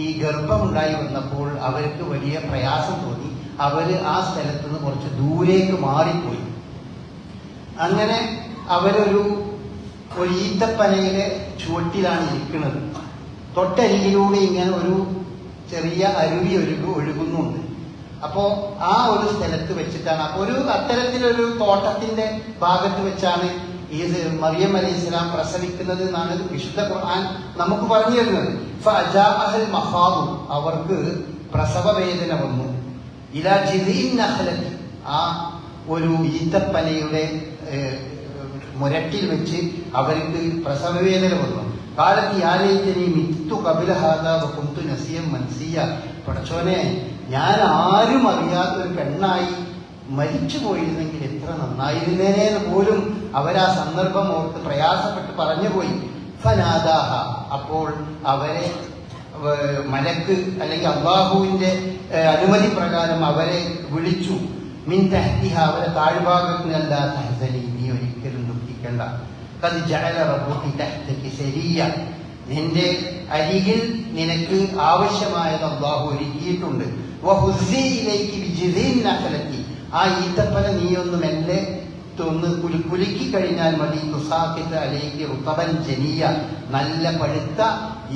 A: ഈ ഗർഭമുണ്ടായി വന്നപ്പോൾ അവർക്ക് വലിയ പ്രയാസം തോന്നി. അവര് ആ സ്ഥലത്ത് നിന്ന് കുറച്ച് ദൂരേക്ക് മാറിപ്പോയി. അങ്ങനെ അവരൊരു ഈത്തപ്പനയിലെ ചുവട്ടിലാണ് ഇരിക്കുന്നത്. തൊട്ടരികിലൂടെ ഇങ്ങനെ ഒരു ചെറിയ അരുവി ഒഴുകുന്നുണ്ട്. അപ്പോ ആ ഒരു സ്ഥലത്ത് വെച്ചിട്ടാണ്, അപ്പൊ അത്തരത്തിലൊരു തോട്ടത്തിന്റെ ഭാഗത്ത് വെച്ചാണ് ഈ മറിയം അലൈഹിസ്സലാം പ്രസവിക്കുന്നത് എന്നാണ് വിശുദ്ധ ഖുർആൻ നമുക്ക് പറഞ്ഞു തരുന്നത്. ഫഅജാഅഹൽ മഖാദു, അവർക്ക് പ്രസവ വേദന വന്നു. ഇലാ ജിദീൻ നഖലത്തി, ആ ഒരു ഈത്തപ്പനയുടെ മുരട്ടിൽ വെച്ച് അവർക്ക് പ്രസവ വേദന വന്നു. കാലത്ത് യാലൈതനി മിത്തു ഖബല ഹാദാ വകുന്തു നസിയം മൻസിയ, പടച്ചോനെ ഞാൻ ആരും അറിയാത്തൊരു പെണ്ണായി മരിച്ചു പോയിരുന്നെങ്കിൽ എത്ര നന്നായിരുന്നേനെന്ന് പോലും അവരാ സന്ദർഭം ഓർത്ത് പ്രയാസപ്പെട്ട് പറഞ്ഞുപോയി. ഫനാദാഹ, അപ്പോൾ അവരെ മലക്ക് അല്ലെങ്കിൽ അള്ളാഹുവിന്റെ അനുമതി പ്രകാരം അവരെ വിളിച്ചു. മിൻ തഹ്തിഹ, അവരെ താഴ്ഭാഗത്ത് അല്ലാ തഹ്സനി, നീ ഒരിക്കലും ദുഃഖിക്കണ്ട. ഖദ് ജഅല റബ്ബുക തഹ്തക സരിയ, നിന്റെ അരികിൽ നിനക്ക് ആവശ്യമായത് അള്ളാഹു ഒരുക്കിയിട്ടുണ്ട്. വഹുസ്സി ഇലൈകി ബിജിദീൻ നഖലത്തി, ആ ഈത്തപ്പന നീ ഒന്ന് മെല്ലെ കുലുക്കി കഴിഞ്ഞാൽ മതി. തുസാഖിത അലൈകി റുതബൻ ജനിയ, നല്ല പഴുത്ത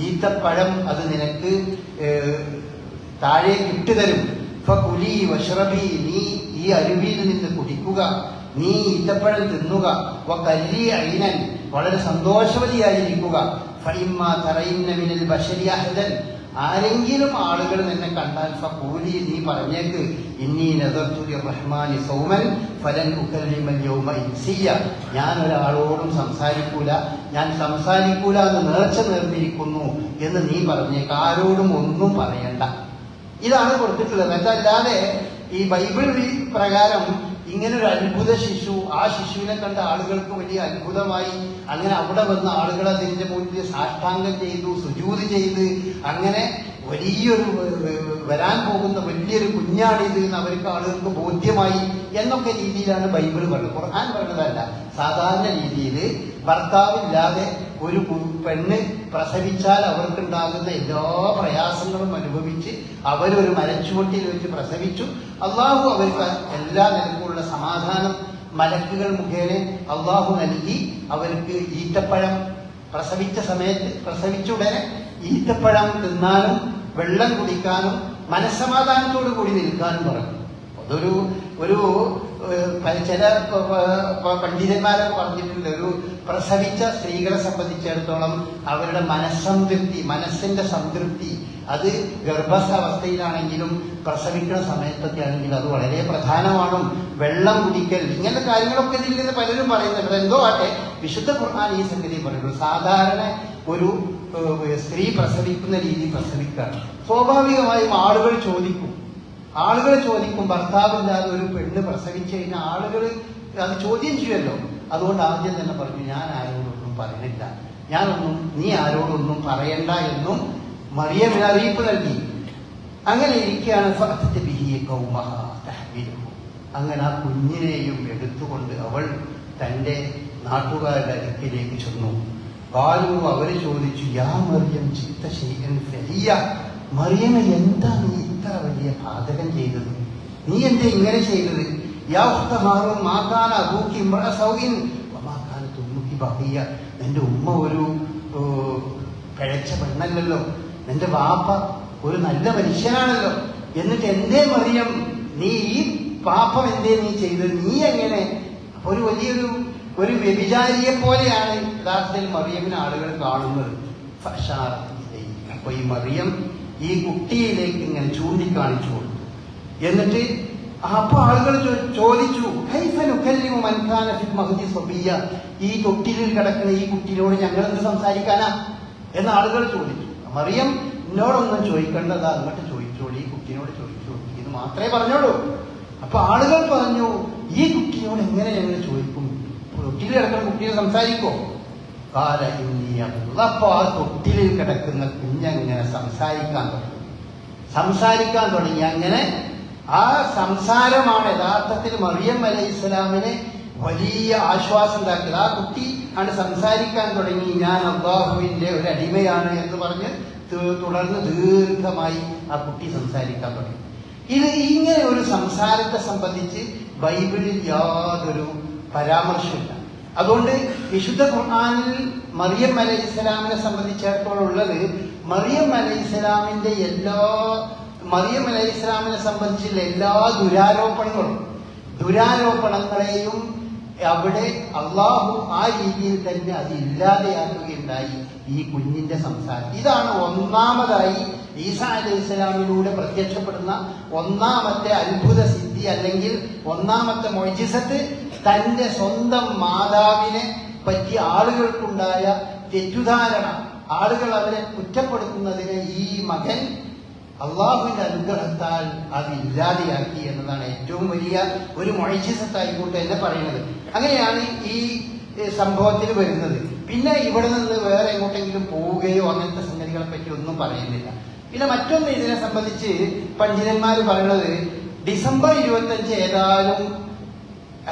A: ഈത്തപ്പഴം അത് നിനക്ക് താഴെ ഇട്ടുതരും. ഫകുലി വഷ്റബി, നീ ഈ അരുവിയിൽ നിന്ന് കുടിക്കുക, നീ ഈത്തപ്പഴം തിന്നുക. വകല്ലി ഐനൻ, വളരെ സന്തോഷവതിയായിരിക്കുക. ഫഇമ്മാ തറയിന്ന മിനൽ ബശരി അഹദൻ, ആരെങ്കിലും ആളുകൾ നിന്നെ കണ്ടാൽ ഫഖൂലി, നീ പറഞ്ഞേക്ക്, ഇന്നി നദർതു ലിർറഹ്മാനി സൗമൻ ഫലൻ ഉകല്ലിമൽ യൗമ ഇൻസിയ, ഞാൻ ഒരാളോടും സംസാരിക്കൂല, ഞാൻ സംസാരിക്കൂല എന്ന് നേർച്ച നേർന്നിരിക്കുന്നു എന്ന് നീ പറഞ്ഞേക്ക്, ആരോടും ഒന്നും പറയണ്ട. ഇതാണ് കൊടുത്തിട്ടുള്ളത്. അതല്ലാതെ ഈ ബൈബിൾ പ്രകാരം ഇങ്ങനൊരു അത്ഭുത ശിശു, ആ ശിശുവിനെ കണ്ട ആളുകൾക്ക് വലിയ അത്ഭുതമായി, അങ്ങനെ അവിടെ വന്ന ആളുകൾ അതിന്റെ മുന്നിൽ സാഷ്ടാംഗം ചെയ്തു, സുജൂദ് ചെയ്ത്, അങ്ങനെ വലിയൊരു വരാൻ പോകുന്ന വലിയൊരു കുഞ്ഞാണിത് എന്ന് അവർക്ക് ആളുകൾക്ക് ബോധ്യമായി എന്നൊക്കെ രീതിയിലാണ് ബൈബിൾ പറയുന്നത്. ഖുർആൻ പറയുന്നതല്ല. സാധാരണ രീതിയിൽ ഭർത്താവില്ലാതെ ഒരു പെണ്ണ് പ്രസവിച്ചാൽ അവർക്കുണ്ടാകുന്ന എല്ലാ പ്രയാസങ്ങളും അനുഭവിച്ച് അവരൊരു മരച്ചുവട്ടിയിൽ വെച്ച് പ്രസവിച്ചു. അള്ളാഹു അവർക്ക് എല്ലാ നിലക്കുള്ള സമാധാനം മലക്കുകൾ മുഖേന അള്ളാഹു നൽകി. അവർക്ക് ഈത്തപ്പഴം പ്രസവിച്ച സമയത്ത്, പ്രസവിച്ച ഉടനെ ഈത്തപ്പഴം തിന്നാനും വെള്ളം കുടിക്കാനും മനസ്സമാധാനത്തോടു കൂടി നിൽക്കാനും പറഞ്ഞു. അതൊരു ചില പണ്ഡിതന്മാരൊക്കെ പറഞ്ഞിട്ടുണ്ട്, ഒരു പ്രസവിച്ച സ്ത്രീകളെ സംബന്ധിച്ചിടത്തോളം അവരുടെ മനസ്സംതൃപ്തി, മനസ്സിന്റെ സംതൃപ്തി, അത് ഗർഭാവസ്ഥയിലാണെങ്കിലും പ്രസവിക്കുന്ന സമയത്തൊക്കെ ആണെങ്കിലും അത് വളരെ പ്രധാനമാണ്. വെള്ളം കുടിക്കൽ, ഇങ്ങനത്തെ കാര്യങ്ങളൊക്കെ ഇതിൽ നിന്ന് പലരും പറയുന്നുണ്ട്. എന്തോ ആട്ടെ, വിശുദ്ധ ഖുർആൻ ഈ സംഗതി പറയുള്ളൂ. സാധാരണ ഒരു സ്ത്രീ പ്രസവിക്കുന്ന രീതി പ്രസവിക്കാണ്. സ്വാഭാവികമായും ആളുകൾ ചോദിക്കും ഭർത്താവില്ലാതെ ഒരു പെണ്ണ് പ്രസവിച്ചു കഴിഞ്ഞാൽ ആളുകൾ അത് ചോദ്യം ചെയ്യുമല്ലോ. അതുകൊണ്ട് ആദ്യം തന്നെ പറഞ്ഞു, ഞാൻ ആരോടൊന്നും പറയണില്ല, നീ ആരോടൊന്നും പറയണ്ട എന്നും മറിയമിന് അറിയിപ്പ് നൽകി. അങ്ങനെ ഇരിക്കുകയാണ്. അങ്ങനെ ആ കുഞ്ഞിനെയും എടുത്തുകൊണ്ട് അവൾ തന്റെ നാട്ടുകാരുടെ അടുക്കിലേക്ക് ചെന്നു. ബാലു, അവര് ചോദിച്ചു, യാ മറിയം ചിത്ത ശൈഅൻ ഫലിയ, മറിയമ എന്താ നീ ഇത്ര വലിയ പാതകം ചെയ്തത്? നീ എന്താ ഇങ്ങനെ ചെയ്തത്? യാ ഉഖ്ത ഹാറൂൻ മാ കാന അബൂകി ഇംറഅ സൗഇൻ വമാ കാനത് ഉമ്മുകി ബഗിയ, നിന്റെ ഉമ്മ ഒരു പിഴച്ച പെണ്ണല്ലല്ലോ, നിന്റെ വാപ്പ ഒരു നല്ല മനുഷ്യനാണല്ലോ, എന്നിട്ട് എന്തേ മറിയം നീ ഈ പാപം എന്തേ നീ ചെയ്തത്? നീ എങ്ങനെ? ഒരു വലിയൊരു വ്യഭിചാരിയെ പോലെയാണ് യഥാർത്ഥത്തിൽ മറിയമിന് ആളുകൾ കാണുന്നത്. അപ്പൊ ഈ മറിയം ഈ കുട്ടിയിലേക്ക് ഇങ്ങനെ ചൂണ്ടിക്കാണിച്ചു കൊടുത്തു. എന്നിട്ട് അപ്പൊ ആളുകൾ ചോദിച്ചു, ഈ തൊട്ടിലിൽ കിടക്കുന്ന ഈ കുട്ടിയോട് ഞങ്ങൾ എന്ത് സംസാരിക്കാനാ എന്ന് ആളുകൾ ചോദിച്ചു. മറിയം, എന്നോടൊന്നും ചോദിക്കേണ്ടതാ, അങ്ങോട്ട് ചോദിച്ചോളൂ, ഈ കുട്ടിയോട് ചോദിച്ചോളൂ, ഇത് മാത്രമേ പറഞ്ഞോളൂ. അപ്പൊ ആളുകൾ പറഞ്ഞു, ഈ കുട്ടിയോട് എങ്ങനെ ഞങ്ങൾ ചോദിക്കും? തൊട്ടിലിൽ കിടക്കുന്ന കുട്ടിയെ സംസാരിക്കോ? അപ്പൊ ആ തൊട്ടിലിൽ കിടക്കുന്ന കുഞ്ഞങ്ങനെ സംസാരിക്കാൻ തുടങ്ങി. അങ്ങനെ ആ സംസാരമാണ് യഥാർത്ഥത്തിൽ മറിയം അലൈഹിസ്സലാമിനെ വലിയ ആശ്വാസം ഉണ്ടാക്കിയത്. ആ കുട്ടി ആണ് സംസാരിക്കാൻ തുടങ്ങി, ഞാൻ അല്ലാഹുവിന്റെ ഒരു അടിമയാണ് എന്ന് പറഞ്ഞ് തുടർന്ന് ദീർഘമായി ആ കുട്ടി സംസാരിക്കാൻ തുടങ്ങി. ഇത് ഇങ്ങനെ ഒരു സംസാരത്തെ സംബന്ധിച്ച് ബൈബിളിൽ യാതൊരു പരാമർശമില്ല. അതുകൊണ്ട് വിശുദ്ധ ഖുർആനിൽ മറിയം അലൈഹിസ്സലാമിനെ സംബന്ധിച്ചിടത്തോളം ഉള്ളത്, മറിയം അലൈഹിസ്സലാമിനെ സംബന്ധിച്ചുള്ള എല്ലാ ദുരാരോപണങ്ങളെയും അവിടെ അള്ളാഹു ആ രീതിയിൽ തന്നെ അത് ഇല്ലാതെയാക്കുകയുണ്ടായി ഈ കുഞ്ഞിന്റെ സംസാരം. ഇതാണ് ഒന്നാമതായി ഈസാ അലൈഹിസ്സലാമിലൂടെ പ്രത്യക്ഷപ്പെടുന്ന ഒന്നാമത്തെ അത്ഭുത സിദ്ധി, അല്ലെങ്കിൽ ഒന്നാമത്തെ മുഅ്ജിസത്ത്. തന്റെ സ്വന്തം മാതാവിനെ പറ്റി ആളുകൾക്കുണ്ടായ തെറ്റുധാരണ, ആളുകൾ അവരെ കുറ്റപ്പെടുത്തുന്നതിന് ഈ മകൻ അള്ളാഹുവിന്റെ അനുഗ്രഹത്താൽ അത് ഇല്ലാതെയാക്കി എന്നതാണ് ഏറ്റവും വലിയ ഒരു മുഅ്ജിസത്തായിക്കോട്ടെ എന്ന് പറയുന്നത്. അങ്ങനെയാണ് ഈ സംഭവത്തിൽ വരുന്നത്. പിന്നെ ഇവിടെ നിന്ന് വേറെ എങ്ങോട്ടെങ്കിലും പോവുകയോ അങ്ങനത്തെ സംഗതികളെ പറ്റി ഒന്നും പറയുന്നില്ല. പിന്നെ മറ്റൊന്ന് ഇതിനെ സംബന്ധിച്ച് പണ്ഡിതന്മാർ പറയുന്നത്, ഡിസംബർ 25 ഏതായാലും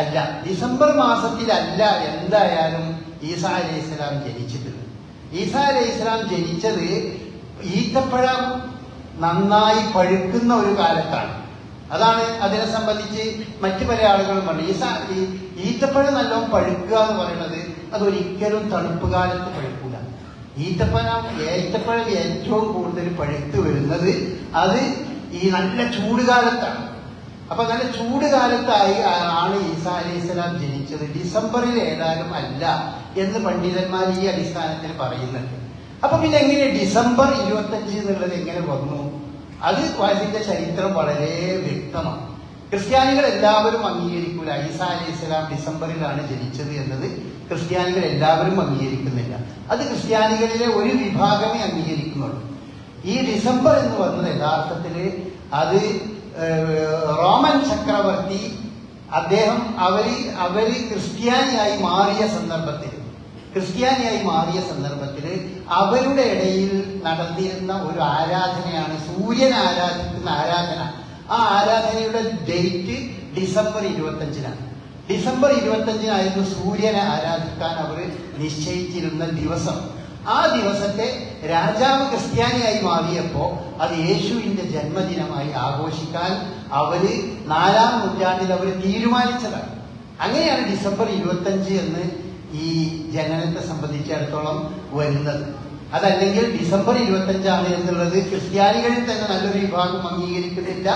A: അല്ല, ഡിസംബർ മാസത്തിലല്ല എന്തായാലും ഈസാ അലൈഹിസ്സലാം ജനിച്ചിട്ടുള്ളത്. ഈസാ അലൈഹിസ്സലാം ജനിച്ചത് ഈത്തപ്പഴം നന്നായി പഴുക്കുന്ന ഒരു കാലത്താണ്. അതാണ് അതിനെ സംബന്ധിച്ച് മറ്റു പല ആളുകളും പറഞ്ഞു. ഈത്തപ്പഴം നല്ലോണം പഴുക്കുക എന്ന് പറയുന്നത് അതൊരിക്കലും തണുപ്പ് കാലത്ത് പഴുക്കൂല. ഈത്തപ്പഴം ഏറ്റവും കൂടുതൽ പഴുത്ത് വരുന്നത് അത് ഈ നല്ല ചൂടുകാലത്താണ്. അപ്പൊ നല്ല ചൂടുകാലത്തായി ആണ് ഈസാ അലൈഹിസ്സലാം ജനിച്ചത്. ഡിസംബറിൽ ഏതായാലും അല്ല എന്ന് പണ്ഡിതന്മാർ ഈ അടിസ്ഥാനത്തിൽ പറയുന്നുണ്ട്. അപ്പൊ പിന്നെ എങ്ങനെ ഡിസംബർ 25 എന്നുള്ളത് എങ്ങനെ വന്നു? അത് അതിന്റെ ചരിത്രം വളരെ വ്യക്തമാണ്. ക്രിസ്ത്യാനികൾ എല്ലാവരും അംഗീകരിക്കൂല ഈസാ അലൈഹിസ്സലാം ഡിസംബറിലാണ് ജനിച്ചത് എന്നത്. ക്രിസ്ത്യാനികൾ എല്ലാവരും അംഗീകരിക്കുന്നില്ല. അത് ക്രിസ്ത്യാനികളിലെ ഒരു വിഭാഗമേ അംഗീകരിക്കുന്നുള്ളൂ. ഈ ഡിസംബർ എന്ന് പറഞ്ഞത് യഥാർത്ഥത്തില് അത് റോമൻ ചക്രവർത്തി അദ്ദേഹം അവര് ക്രിസ്ത്യാനിയായി മാറിയ സന്ദർഭത്തിൽ അവരുടെ ഇടയിൽ നടന്നിരുന്ന ഒരു ആരാധനയാണ് സൂര്യനെ ആരാധിക്കുന്ന ആരാധന. ആ ആരാധനയുടെ ഡേറ്റ് ഡിസംബർ 25-നാണ്. ഡിസംബർ 25-നായിരുന്നു സൂര്യനെ ആരാധിക്കാൻ അവർ നിശ്ചയിച്ചിരുന്ന ദിവസം. ആ ദിവസത്തെ രാജാവ് ക്രിസ്ത്യാനിയായി മാറിയപ്പോ അത് യേശുവിന്റെ ജന്മദിനമായി ആഘോഷിക്കാൻ അവര് 4-ാം നൂറ്റാണ്ടിൽ അവർ തീരുമാനിച്ചതാണ്. അങ്ങനെയാണ് ഡിസംബർ 25 എന്ന് ഈ ജനനത്തെ സംബന്ധിച്ചിടത്തോളം വരുന്നത്. അതല്ലെങ്കിൽ ഡിസംബർ 25 എന്നുള്ളത് ക്രിസ്ത്യാനികളിൽ തന്നെ നല്ലൊരു വിഭാഗം അംഗീകരിക്കുന്നില്ല.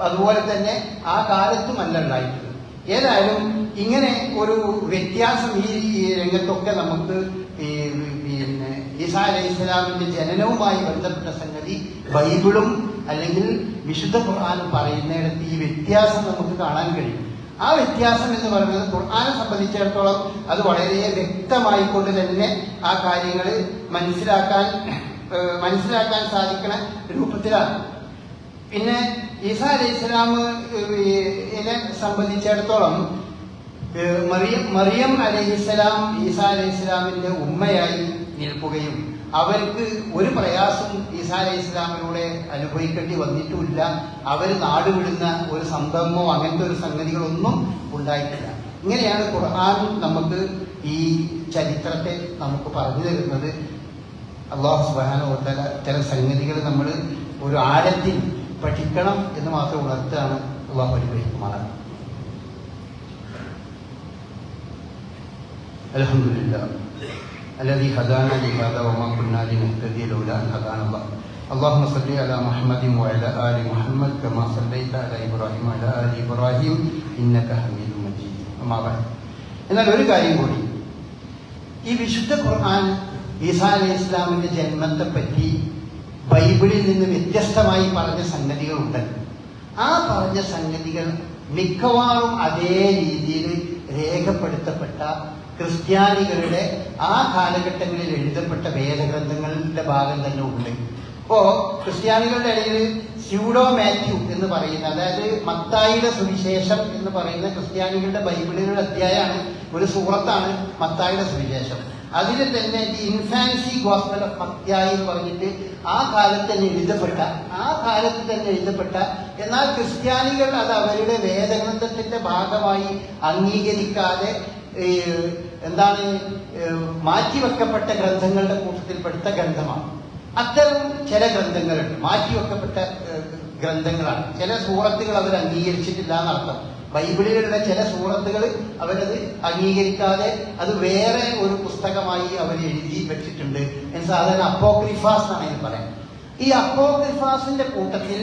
A: അതുപോലെ തന്നെ ആ കാലത്തുമല്ല ഉണ്ടായിട്ടുള്ളത്. ഏതായാലും ഇങ്ങനെ ഒരു വ്യത്യാസം ഈ രംഗത്തൊക്കെ നമുക്ക് പിന്നെ ഈസാ അലൈഹിസ്സലാമിന്റെ ജനനവുമായി ബന്ധപ്പെട്ട സംഗതി ബൈബിളും അല്ലെങ്കിൽ വിശുദ്ധ ഖുർആനും പറയുന്നിടത്ത് ഈ വ്യത്യാസം നമുക്ക് കാണാൻ കഴിയും. ആ വ്യത്യാസം എന്ന് പറയുന്നത് ഖുർആനെ സംബന്ധിച്ചിടത്തോളം അത് വളരെ വ്യക്തമായിക്കൊണ്ട് തന്നെ ആ കാര്യങ്ങൾ മനസ്സിലാക്കാൻ സാധിക്കുന്ന രൂപത്തിലാണ്. പിന്നെ ഈസാ അലൈഹിസ്സലാമിനെ സംബന്ധിച്ചിടത്തോളം മറിയം അലൈഹിസ്സലാം ഈസാ അലൈഹിസ്സലാമിന്റെ ഉമ്മയായി നിൽക്കുകയും അവർക്ക് ഒരു പ്രയാസം ഈസാ അലൈഹിസ്സലാമിലൂടെ അനുഭവിക്കേണ്ടി വന്നിട്ടുമില്ല. അവർ നാടുവിടുന്ന ഒരു സംഭവമോ അങ്ങനത്തെ ഒരു സംഗതികളൊന്നും ഉണ്ടായിട്ടില്ല. ഇങ്ങനെയാണ് ഖുർആൻ നമുക്ക് ഈ ചരിത്രത്തെ നമുക്ക് പറഞ്ഞു തരുന്നത്. അല്ലാഹു സുബ്ഹാനഹു വ തആല ചില സംഗതികൾ നമ്മൾ ഒരു ആഴത്തിൽ പഠിക്കണം എന്ന് മാത്രം ഉണർത്തുകയാണ്. അല്ലാഹു അനുഗ്രഹിക്കുമാറാകട്ടെ. അൽഹംദുലില്ലാഹ് الذي هدانا لهذا وما كنا لنهتدي لولا أن هدانا الله. اللهم صل على محمد وعلى آل محمد كما صليت على إبراهيم وعلى آل إبراهيم إنك حميد مجيد. أما بعد. എന്നാൽ ഒരു കാര്യം കൂടി, ഈ വിശുദ്ധ ഖുർആൻ ഈസാ അലൈഹിസ്സലാമിന്റെ ജന്മത്തെ പറ്റി ബൈബിളിൽ നിന്ന് വ്യത്യസ്തമായി പറഞ്ഞ സംഗതികളുണ്ട്. ആ പറഞ്ഞ സംഗതികൾ മിക്കവാറും അതേ രീതിയിൽ രേഖപ്പെടുത്തപ്പെട്ട ക്രിസ്ത്യാനികളുടെ ആ കാലഘട്ടങ്ങളിൽ എഴുതപ്പെട്ട വേദഗ്രന്ഥങ്ങളുടെ ഭാഗം തന്നെ ഉണ്ട്. ഇപ്പോ ക്രിസ്ത്യാനികളുടെ ഇടയിൽ സ്യൂഡോ മാത്യു എന്ന് പറയുന്ന, അതായത് മത്തായിയുടെ സുവിശേഷം എന്ന് പറയുന്ന ക്രിസ്ത്യാനികളുടെ ബൈബിളിലുള്ള അധ്യായമാണ്, ഒരു സൂറത്താണ് മത്തായിയുടെ സുവിശേഷം. അതിൽ തന്നെ ഇൻഫാൻസി ഗോസ്പൽ ഓഫ് മത്തായി എന്ന് പറഞ്ഞിട്ട് ആ കാലത്ത് തന്നെ എഴുതപ്പെട്ട എന്നാൽ ക്രിസ്ത്യാനികൾ അത് അവരുടെ വേദഗ്രന്ഥത്തിന്റെ ഭാഗമായി അംഗീകരിക്കാതെ മാറ്റിവെക്കപ്പെട്ട ഗ്രന്ഥങ്ങളുടെ കൂട്ടത്തിൽപ്പെടുത്ത ഗ്രന്ഥമാണ്. അത്തരം ചില ഗ്രന്ഥങ്ങളുണ്ട്, മാറ്റിവെക്കപ്പെട്ട ഗ്രന്ഥങ്ങളാണ്. ചില സൂറത്തുകൾ അവർ അംഗീകരിച്ചിട്ടില്ല എന്നർത്ഥം. ബൈബിളിലുള്ള ചില സൂറത്തുകൾ അവരത് അംഗീകരിക്കാതെ അത് വേറെ ഒരു പുസ്തകമായി അവർ എഴുതി വെച്ചിട്ടുണ്ട്. സാധാരണ അപ്പോക്രിഫാസ് എന്നാണ് ഇതിന് പറയാം. ഈ അപ്പോക്രിഫാസിന്റെ കൂട്ടത്തിൽ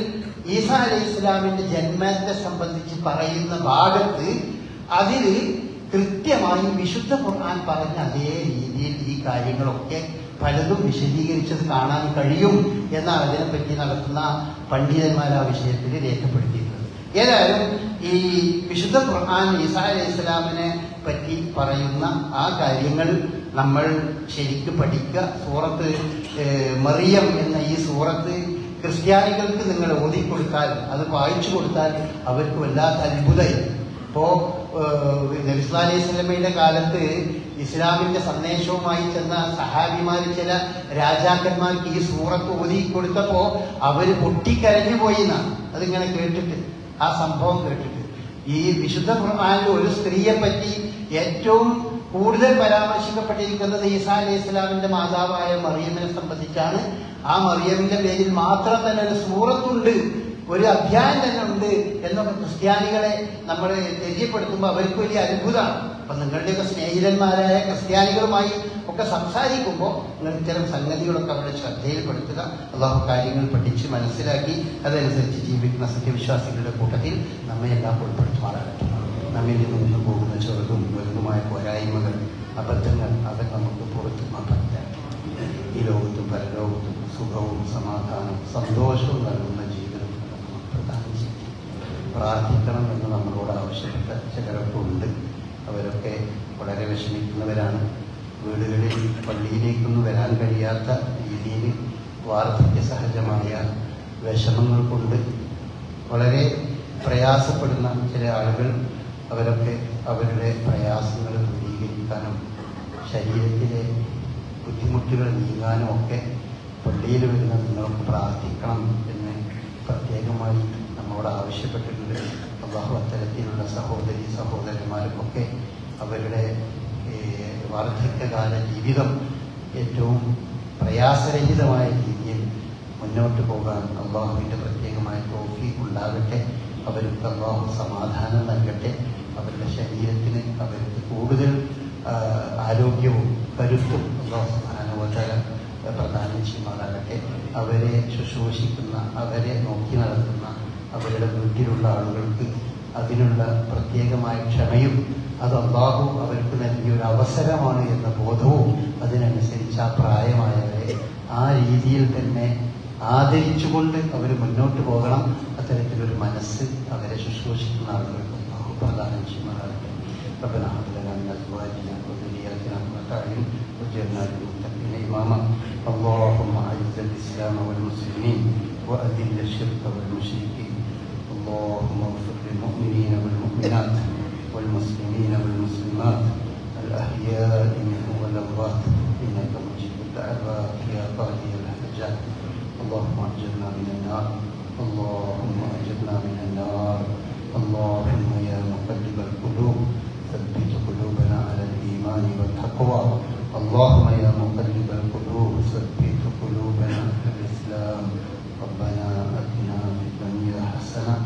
A: ഈസാ അലൈഹിസ്സലാമിന്റെ ജന്മത്തെ സംബന്ധിച്ച് പറയുന്ന ഭാഗത്ത് അതിൽ കൃത്യമായി വിശുദ്ധ ഖുർആൻ പറഞ്ഞ അതേ രീതിയിൽ ഈ കാര്യങ്ങളൊക്കെ പലതും വിശദീകരിച്ചത് കാണാൻ കഴിയും എന്നാണ് അതിനെപ്പറ്റി നടത്തുന്ന പണ്ഡിതന്മാർ ആ വിഷയത്തിൽ രേഖപ്പെടുത്തിയിട്ടുള്ളത്. ഏതായാലും ഈ വിശുദ്ധ ഖുർആൻ ഈസാ അലൈഹി ഇസ്ലാമിനെ പറ്റി പറയുന്ന ആ കാര്യങ്ങൾ നമ്മൾ ശരിക്കും പഠിക്കുക. സൂറത്ത് മറിയം എന്ന ഈ സൂറത്ത് ക്രിസ്ത്യാനികൾക്ക് നിങ്ങൾ ഓതിക്കൊടുത്താൽ, അത് വായിച്ചു കൊടുത്താൽ അവർക്ക് വല്ലാത്ത അത്ഭുതമായി. ഇപ്പോ നബി സല്ലല്ലാഹു അലൈഹി വസല്ലമയുടെ കാലത്ത് ഇസ്ലാമിന്റെ സന്ദേശവുമായി ചെന്ന സഹാബിമാർ, ചില രാജാക്കന്മാർക്ക് ഈ സൂറത്ത് ഓതി കൊടുത്തപ്പോ അവര് പൊട്ടിക്കരഞ്ഞു പോയിന്നാണ് അതിങ്ങനെ കേട്ടിട്ട്, ആ സംഭവം കേട്ടിട്ട്. ഈ വിശുദ്ധ ഖുർആനിൽ ഒരു സ്ത്രീയെ പറ്റി ഏറ്റവും കൂടുതൽ പരാമർശിക്കപ്പെട്ടിരിക്കുന്നത് ഈസാ അലൈഹി ഇസ്ലാമിന്റെ മാതാവായ മറിയമിനെ സംബന്ധിച്ചാണ്. ആ മറിയമിന്റെ പേരിൽ മാത്രം തന്നെ ഒരു സൂറത്തുണ്ട്, ഒരു അധ്യായം തന്നെ ഉണ്ട് എന്നൊക്കെ ക്രിസ്ത്യാനികളെ നമ്മൾ തെര്യപ്പെടുത്തുമ്പോൾ അവർക്ക് വലിയ അത്ഭുതമാണ്. അപ്പൊ നിങ്ങളുടെയൊക്കെ സ്നേഹിതന്മാരായ ക്രിസ്ത്യാനികളുമായി ഒക്കെ സംസാരിക്കുമ്പോൾ നിങ്ങൾ ഇത്തരം സംഗതികളൊക്കെ അവരുടെ ശ്രദ്ധയിൽപ്പെടുത്തുക. അള്ളാഹു കാര്യങ്ങൾ പഠിച്ച് മനസ്സിലാക്കി അതനുസരിച്ച് ജീവിക്കുന്ന സത്യവിശ്വാസികളുടെ കൂട്ടത്തിൽ നമ്മയെല്ലാം ഉൾപ്പെടുത്തുമാറാകട്ടെ. നമ്മിൽ നിന്ന് പോകുന്ന ചെറുതും വലുതുമായ പോരായ്മകൾ, അബദ്ധങ്ങൾ അതൊക്കെ നമുക്ക് പുറത്തു മാറ്റാൻ ഈ ലോകത്തും പരലോകത്തും സുഖവും സമാധാനവും സന്തോഷവും നൽകുന്ന ജീവിതം നമുക്ക് പ്രദാനം ചെയ്യും. പ്രാർത്ഥിക്കണം എന്ന് നമ്മളോട് ആവശ്യപ്പെട്ട ചിലരൊക്കെ ഉണ്ട്. അവരൊക്കെ വളരെ വിഷമിക്കുന്നവരാണ്. വീടുകളിൽ പള്ളിയിലേക്കൊന്നും വരാൻ കഴിയാത്ത രീതിയിൽ വാർദ്ധക്യ സഹജമായ വിഷമങ്ങൾ കൊണ്ട് വളരെ പ്രയാസപ്പെടുന്ന ചില ആളുകൾ, അവരൊക്കെ അവരുടെ പ്രയാസങ്ങൾ ദൂരീകരിക്കാനും ശരീരത്തിലെ ബുദ്ധിമുട്ടുകൾ നീങ്ങാനും ഒക്കെ പള്ളിയിൽ വരുന്ന നിങ്ങൾക്ക് പ്രാർത്ഥിക്കണം എന്ന് പ്രത്യേകമായി നമ്മോട് ആവശ്യപ്പെട്ടിട്ടുണ്ട്. അല്ലാഹു അത്തരത്തിലുള്ള സഹോദരി സഹോദരന്മാർക്കൊക്കെ അവരുടെ വാർദ്ധക്യകാല ജീവിതം ഏറ്റവും പ്രയാസരഹിതമായ രീതിയിൽ മുന്നോട്ട് പോകാൻ അള്ളാഹുവിൻ്റെ പ്രത്യേകമായ തൗഫീഖ് ഉണ്ടാകട്ടെ. അവർക്ക് അള്ളാഹു സമാധാനം നൽകട്ടെ. അവരുടെ ശരീരത്തിന് അവർക്ക് കൂടുതൽ ആരോഗ്യവും കരുത്തും അള്ളാഹു സുബ്ഹാനഹു വ തആല പ്രദാനം ചെയ്യുമാറാകട്ടെ. അവരെ ശുശ്രൂഷിക്കുന്ന, അവരെ നോക്കി നടത്തുന്ന അവരുടെ വീട്ടിലുള്ള ആളുകൾക്ക് അതിനുള്ള പ്രത്യേകമായ ക്ഷമയും അത് അള്ളാഹു അവർക്ക് നൽകിയൊരു അവസരമാണ് എന്ന ബോധവും അതിനനുസരിച്ച് ആ പ്രായമായവരെ ആ രീതിയിൽ തന്നെ ആദരിച്ചുകൊണ്ട് അവർ മുന്നോട്ട് പോകണം. അത്തരത്തിലൊരു മനസ്സ് അവരെ ശുശ്രൂഷിക്കുന്ന ആളുകൾക്ക് അള്ളാഹു പ്രദാനം ചെയ്യുമാറാകട്ടെ. ربنا هب لنا من ازواجنا وذرياتنا قرة اعين واجعلنا للمتقين اماما. اللهم اعز الاسلام والمسلمين واذل الشرك والمشركين. اللهم اغفر للمؤمنين والمؤمنات والمسلمين والمسلمات الاحياء منهم والاموات انك مجيب الدعوات يا قاضي الحاجات. اللهم اجرنا من النار. اللهم اجرنا من النار. اللهم يا مقلب القلوب ثبت قلوبنا على الإيمان والتقوى. اللهم يا مقلب القلوب ثبت قلوبنا على الإسلام. ربنا آتنا في الدنيا حسنة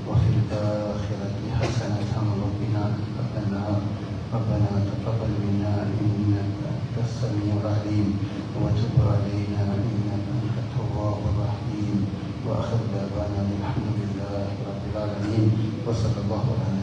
A: وفي الآخرة حسنة وقنا عذاب النار. ربنا تقبل منا إنك أنت السميع العليم وتب علينا إنك أنت التواب الرحيم. وآخر دعوانا الحمد لله رب العالمين وصلى الله على